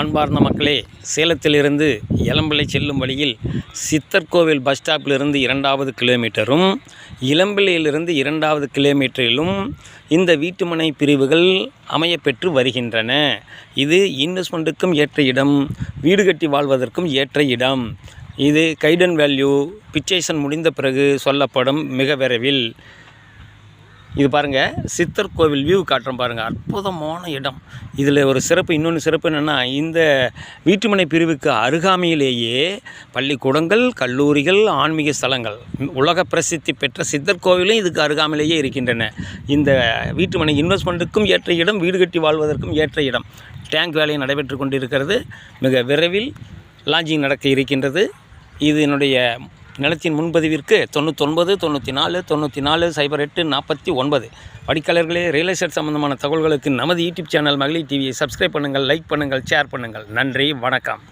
அன்பார்ந்த மக்களே, சேலத்திலிருந்து இளம்பிள்ளை செல்லும் வழியில் சித்தர்கோவில் பஸ் ஸ்டாப்பிலிருந்து 2வது கிலோமீட்டரும், இளம்பிள்ளையிலிருந்து 2வது கிலோமீட்டரிலும் இந்த வீட்டுமனை பிரிவுகள் அமையப்பெற்று வருகின்றன. இது இன்வெஸ்ட்மெண்ட்டுக்கும் ஏற்ற இடம், வீடு கட்டி வாழ்வதற்கும் ஏற்ற இடம். இது கைடன் வேல்யூ பிக்சேஷன் முடிந்த பிறகு சொல்லப்படும் மிக விரைவில். இது பாருங்கள், சித்தர் கோவில் வியூ காட்டுறோம் பாருங்கள், அற்புதமான இடம். இதில் ஒரு சிறப்பு, இன்னொன்று சிறப்பு என்னென்னா, இந்த வீட்டுமனை பிரிவுக்கு அருகாமையிலேயே பள்ளிக்கூடங்கள், கல்லூரிகள், ஆன்மீக ஸ்தலங்கள், உலக பிரசித்தி பெற்ற சித்தர் கோவிலும் இதுக்கு அருகாமையிலேயே இருக்கின்றன. இந்த வீட்டுமனை இன்வெஸ்ட்மெண்ட்டுக்கும் ஏற்ற இடம், வீடு கட்டி வாழ்வதற்கும் ஏற்ற இடம். டேங்க் வேலை நடைபெற்று கொண்டிருக்கிறது. மிக விரைவில் லான்ச்சிங் நடக்க இருக்கின்றது. இது என்னுடைய நிலத்தின் முன்பதிவிற்கு 99 94 94 08 49. படிக்காளர்களே, ரியல் எஸ்டேட் சம்பந்தமான தகவல்களுக்கு நமது யூடியூப் சேனல் மகளிர் டிவியை சப்ஸ்கிரைப் பண்ணுங்கள், லைக் பண்ணுங்கள், ஷேர் பண்ணுங்கள். நன்றி, வணக்கம்.